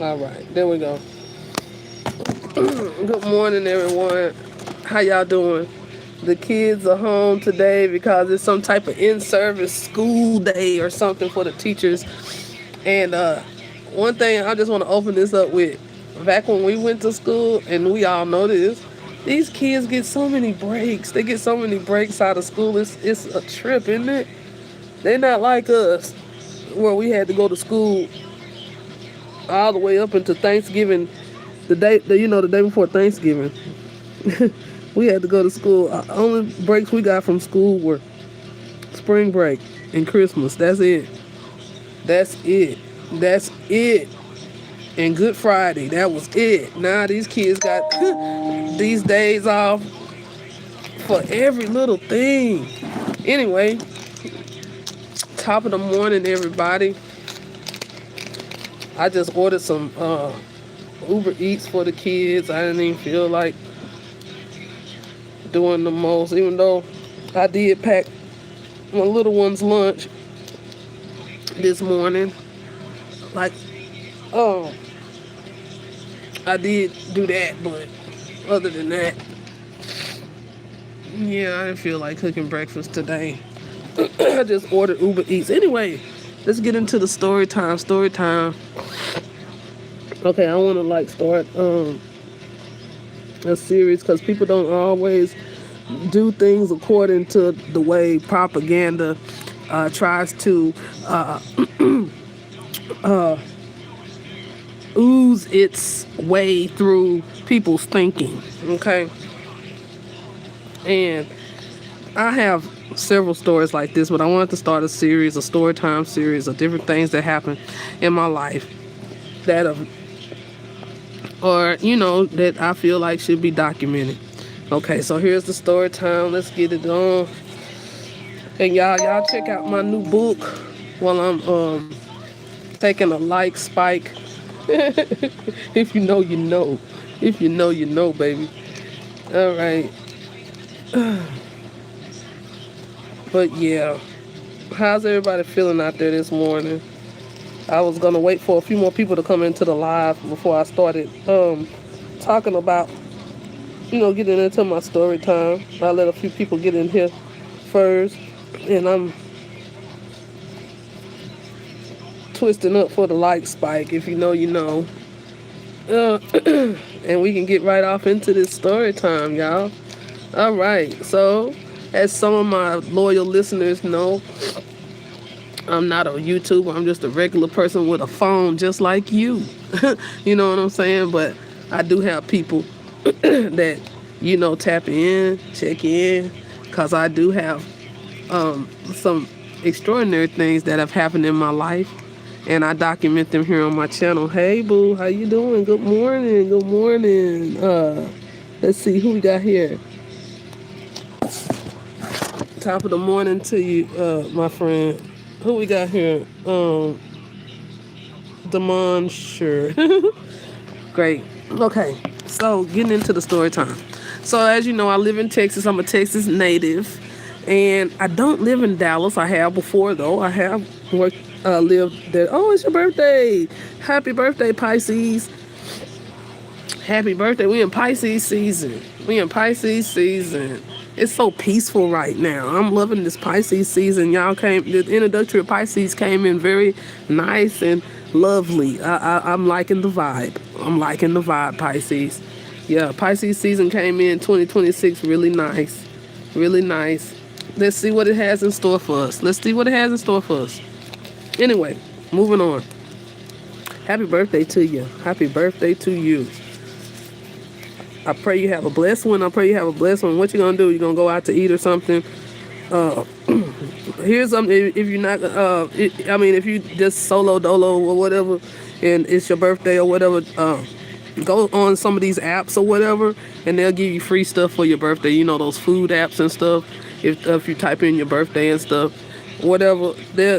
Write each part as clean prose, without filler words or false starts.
All right, there we go. Good morning, everyone. How y'all doing? The kids are home today because it's some type of in-service school day or something for the teachers. And one thing I just want to open this up with: back when we went to school, and we all know this, these kids get so many breaks. They get so many breaks out of school. It's a trip, isn't it? They're not like us, where we had to go to school all the way up into Thanksgiving, the day before Thanksgiving. We had to go to school. Only breaks we got from school were spring break and Christmas. That's it. That's it. That's it. And Good Friday. That was it. Now these kids got these days off for every little thing. Anyway, top of the morning, everybody. I just ordered some Uber Eats for the kids. I didn't even feel like doing the most, even though I did pack my little one's lunch this morning. Like, oh, I did do that, but other than that, yeah, I didn't feel like cooking breakfast today. I just ordered Uber Eats. Anyway, let's get into the story time. Story time. Okay, I want to start a series because people don't always do things according to the way propaganda tries to ooze its way through people's thinking. Okay, and I have several stories like this, but I wanted to start a series, a story time series of different things that happened in my life that have, or that I feel like should be documented. Okay, so here's the story time. Let's get it on. And y'all check out my new book while I'm taking a like spike. If you know, you know. If you know, you know, baby. All right. But yeah, how's everybody feeling out there this morning? I was gonna wait for a few more people to come into the live before I started talking about, getting into my story time. I let a few people get in here first, and I'm twisting up for the like spike. If you know, you know. And we can get right off into this story time, y'all. All right. So, as some of my loyal listeners know, I'm not a YouTuber. I'm just a regular person with a phone just like you. You know what I'm saying? But I do have people that, tap in, check in, because I do have some extraordinary things that have happened in my life. And I document them here on my channel. Hey, boo, how you doing? Good morning. Good morning. Let's see who we got here. Top of the morning to you, my friend. Who we got here? Damon, sure. Great. Okay, so getting into the story time. So as you know, I live in Texas. I'm a Texas native, and I don't live in Dallas. I have before though. I have lived there. Oh, it's your birthday! Happy birthday, Pisces! Happy birthday. We in Pisces season. We in Pisces season. It's so peaceful right now. I'm loving this Pisces season. The introductory of Pisces came in very nice and lovely. I'm liking the vibe. I'm liking the vibe, Pisces. Yeah, Pisces season came in 2026 really nice. Really nice. Let's see what it has in store for us. Let's see what it has in store for us. Anyway, moving on. Happy birthday to you. Happy birthday to you. I pray you have a blessed one. I pray you have a blessed one. What you gonna do? You gonna go out to eat or something? Here's something. If you're not, if you just solo dolo or whatever, and it's your birthday or whatever, go on some of these apps or whatever, and they'll give you free stuff for your birthday. You know, those food apps and stuff. If you type in your birthday and stuff, whatever,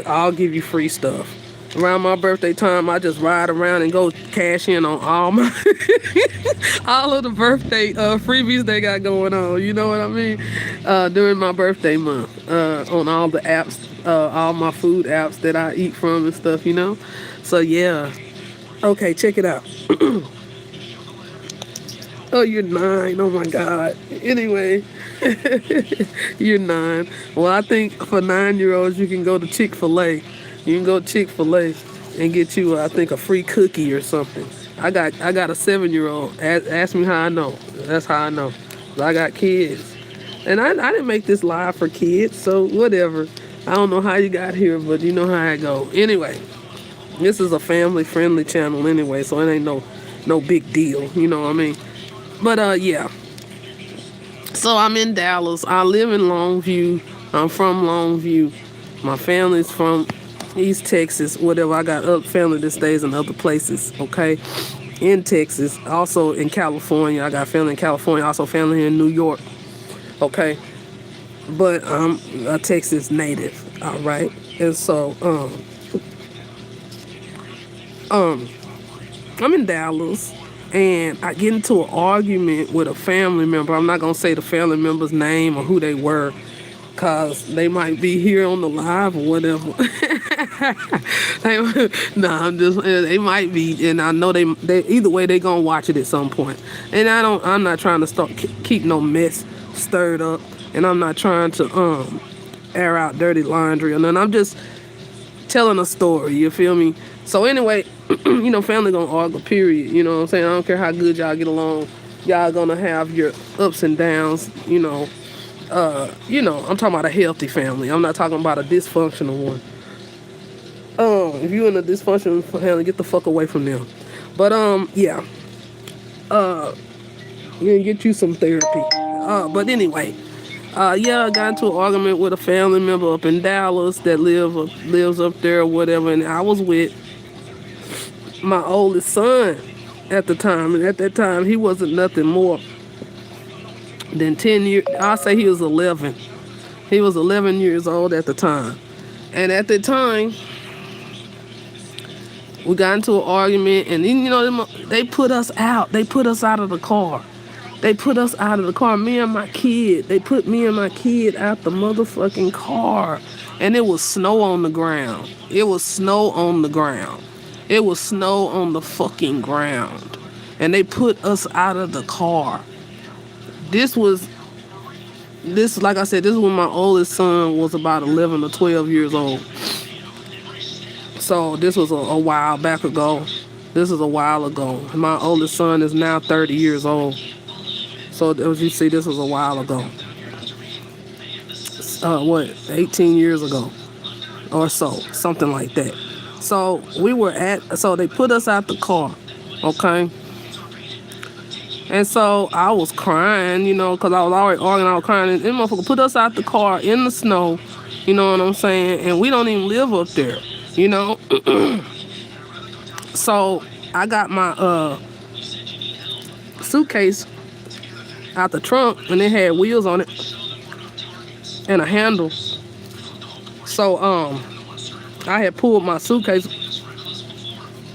I'll give you free stuff. Around my birthday time, I just ride around and go cash in on all my all of the birthday freebies they got going on. You know what I mean? During my birthday month, on all the apps, all my food apps that I eat from and stuff. So yeah, Okay, check it out. Oh, you're 9. Oh my God. Anyway, you're 9. Well, I think for 9-year-olds, you can go to Chick-fil-A. You can go to Chick-fil-A and get you, I think, a free cookie or something. I got a 7-year-old. Ask me how I know. That's how I know. 'Cause I got kids, and I didn't make this live for kids, so whatever. I don't know how you got here, but you know how I go. Anyway, this is a family-friendly channel anyway, so it ain't no big deal. You know what I mean? But yeah. So I'm in Dallas. I live in Longview. I'm from Longview. My family's from East Texas, whatever. I got other family that stays in other places, okay? In Texas, also in California. I got family in California, also family here in New York, okay? But I'm a Texas native, all right? And so, I'm in Dallas, and I get into an argument with a family member. I'm not gonna say the family member's name or who they were, cause they might be here on the live or whatever. They might be, and I know they either way they gonna watch it at some point. And I'm not trying to keep no mess stirred up, and I'm not trying to air out dirty laundry or nothing. I'm just telling a story, you feel me? So anyway, family gonna argue, period. You know what I'm saying? I don't care how good y'all get along. Y'all gonna have your ups and downs, I'm talking about a healthy family. I'm not talking about a dysfunctional one. If you in a dysfunctional family, get the fuck away from them. But yeah. You can get you some therapy. But anyway, yeah, I got into an argument with a family member up in Dallas that lives up there or whatever, and I was with my oldest son at the time, and at that time he wasn't nothing more than 10 years. I'll say he was 11. He was 11 years old at the time, and at the time we got into an argument, and then, they put us out. They put us out of the car. They put us out of the car, me and my kid. They put me and my kid out the motherfucking car. And it was snow on the ground. It was snow on the ground. It was snow on the fucking ground. And they put us out of the car. Like I said, this is when my oldest son was about 11 or 12 years old. So this was a while back ago. This is a while ago. My oldest son is now 30 years old. So as you see, this was a while ago. 18 years ago or so, something like that. So so they put us out the car, okay? And so I was crying, because I was already arguing, I was crying. And them motherfucker put us out the car in the snow, you know what I'm saying? And we don't even live up there, So I got my suitcase out the trunk, and it had wheels on it and a handle. So I had pulled my suitcase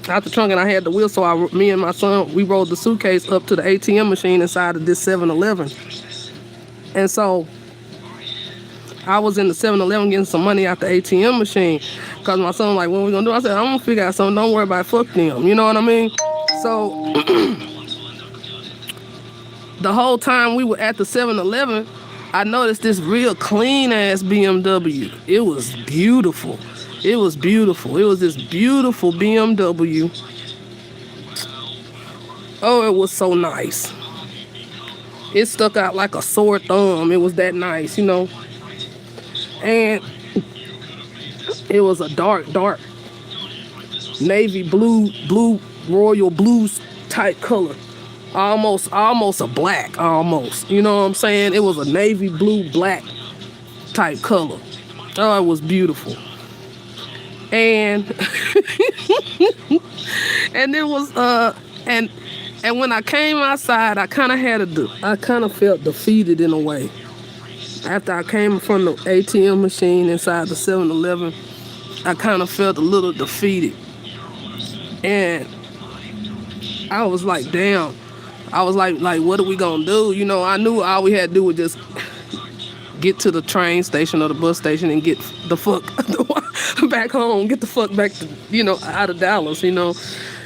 out the trunk, and I had the wheel. So me and my son, we rolled the suitcase up to the ATM machine inside of this 7-Eleven. And so I was in the 7-Eleven getting some money out the ATM machine, because my son was like, what are we gonna do? I said, I'm gonna figure out something. Don't worry about it. Fuck them. You know what I mean? So the whole time we were at the 7-Eleven, I noticed this real clean ass BMW. It was beautiful. It was beautiful. It was this beautiful BMW. Oh, it was so nice. It stuck out like a sore thumb. It was that nice, And it was a dark navy blue, royal blues type color. Almost a black, almost. You know what I'm saying? It was a navy blue, black type color. Oh, it was beautiful. And and it was and when I came outside, I kind of felt defeated in a way. After I came from the ATM machine inside the 7-Eleven, I kind of felt a little defeated. And I was like, damn. I was like, what are we gonna do? I knew all we had to do was just get to the train station or the bus station and get the fuck back home. Get the fuck back to, out of Dallas,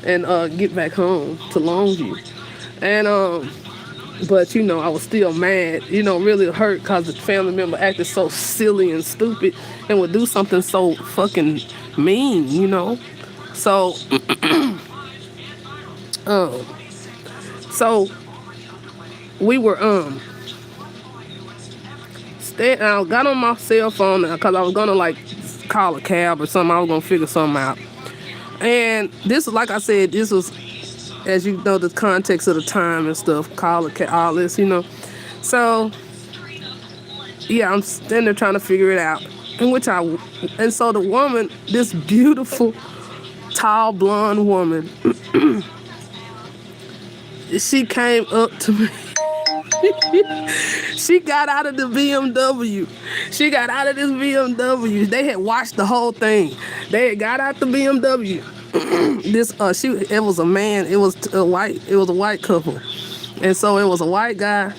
and get back home to Longview. And but I was still mad, really hurt because the family member acted so silly and stupid and would do something so fucking mean. So, um, so we were I got on my cell phone because I was gonna like call a cab or something. I was gonna figure something out. And this, like I said, this was, as you know, the context of the time and stuff, call a cab, all this, So yeah, I'm standing there trying to figure it out. And so the woman, this beautiful, tall, blonde woman, she came up to me. She got out of the BMW. She got out of this BMW. They had watched the whole thing. They had got out the BMW. It was a man. It was a white couple, and so it was a white guy.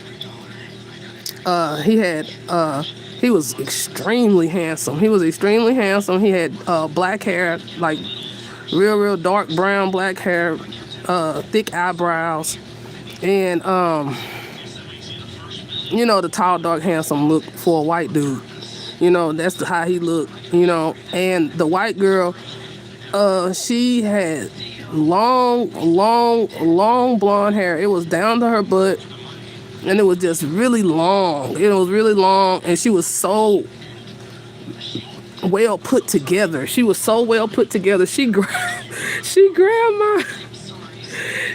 He was extremely handsome. He had black hair, like real dark brown black hair, thick eyebrows, and the tall, dark, handsome look for a white dude. That's how he looked. And the white girl, she had long blonde hair. It was down to her butt, and it was just really long. And she was so well put together. She grabbed my.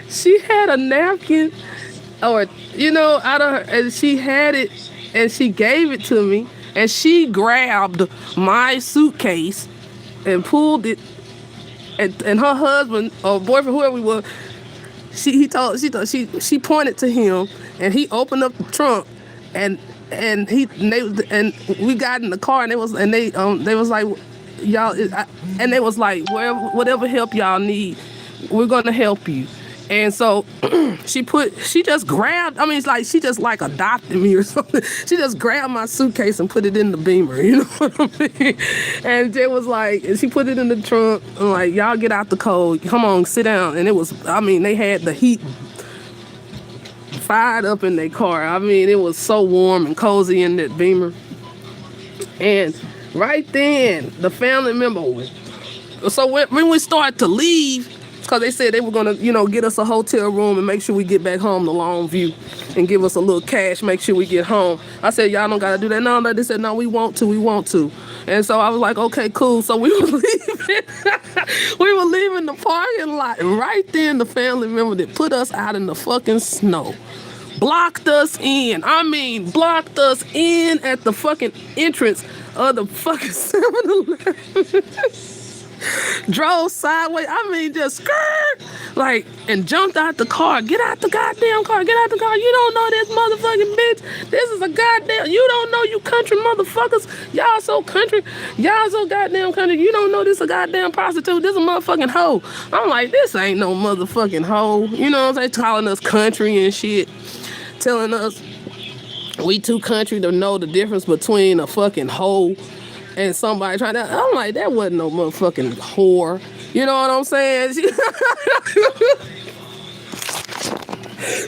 She had a napkin, or out of her, and she had it, and she gave it to me, and she grabbed my suitcase and pulled it, and her husband or boyfriend, whoever he was, she pointed to him, and he opened up the trunk, and we got in the car, and they was like, y'all, and they was like, whatever help y'all need, we're gonna help you. And so she just grabbed, it's like she just like adopted me or something. She just grabbed my suitcase and put it in the Beamer, you know what I mean? And it was like, she put it in the trunk, and like, y'all get out the cold, come on, sit down. And it was, they had the heat fired up in their car. It was so warm and cozy in that Beamer. And right then, the family member, so when we started to leave, because they said they were going to, get us a hotel room and make sure we get back home to Longview and give us a little cash, make sure we get home. I said, y'all don't got to do that. No, they said, no, we want to. And so I was like, okay, cool. So we were leaving. We were leaving the parking lot. And right then, the family member that put us out in the fucking snow blocked us in. Blocked us in at the fucking entrance of the fucking 7-Eleven. Drove sideways, just skirt, like, and jumped out the car. Get out the goddamn car, You don't know this motherfucking bitch. This is a goddamn, you don't know, you country motherfuckers. Y'all so country. Y'all so goddamn country. You don't know this a goddamn prostitute. This a motherfucking hoe. I'm like, this ain't no motherfucking hoe. You know what I'm saying? Calling us country and shit. Telling us we too country to know the difference between a fucking hoe and somebody trying to. I'm like, that wasn't no motherfucking whore. You know what I'm saying?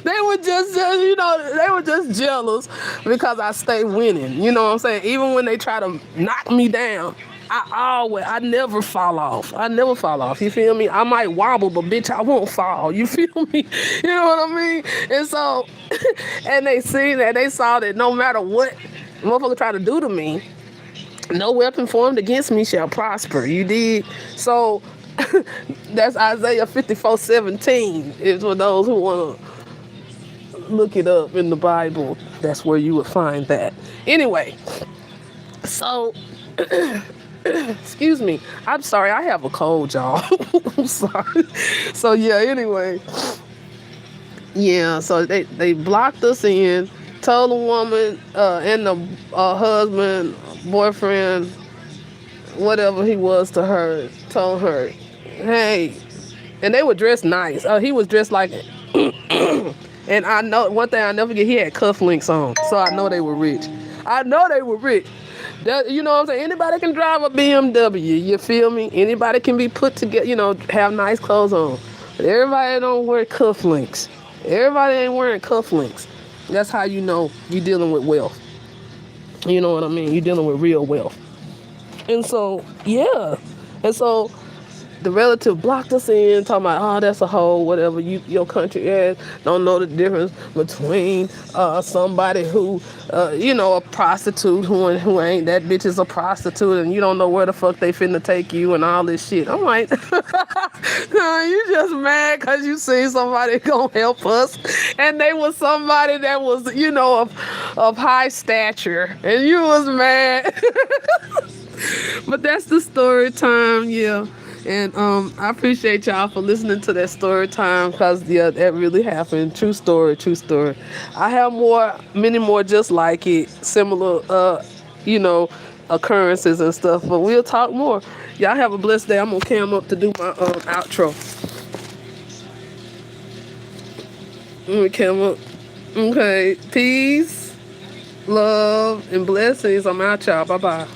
They were just jealous because I stay winning. You know what I'm saying? Even when they try to knock me down, I never fall off. You feel me? I might wobble, but bitch, I won't fall. You feel me? You know what I mean? And so, and they saw that no matter what motherfucker try to do to me, no weapon formed against me shall prosper. You dig? So that's Isaiah 54:17. Is for those who want to look it up in the Bible. That's where you would find that. Anyway, so excuse me. I'm sorry. I have a cold, y'all. I'm sorry. So yeah. Anyway, yeah. So they blocked us in. Told the woman and the husband, boyfriend, whatever he was to her, told her, hey, and they were dressed nice. He was dressed like, and I know one thing I never forget, he had cufflinks on, so I know they were rich. That, you know what I'm saying? Anybody can drive a BMW, you feel me? Anybody can be put together, have nice clothes on. Everybody don't wear cufflinks. Everybody ain't wearing cufflinks. That's how you know you're dealing with wealth. You know what I mean? You're dealing with real wealth. And so, yeah. And so the relative blocked us in, talking about, oh, that's a hoe, whatever. Your country ass don't know the difference between somebody who, a prostitute who ain't. That bitch is a prostitute, and you don't know where the fuck they finna take you and all this shit. I'm like, no, you just mad because you see somebody gonna help us, and they was somebody that was, of high stature, and you was mad. But that's the story time, yeah. And I appreciate y'all for listening to that story time, because yeah, that really happened. True story, true story. I have many more just like it, similar, occurrences and stuff. But we'll talk more. Y'all have a blessed day. I'm gonna cam up to do my outro. Let me cam up. Okay, peace, love, and blessings. I'm out, y'all. Bye bye.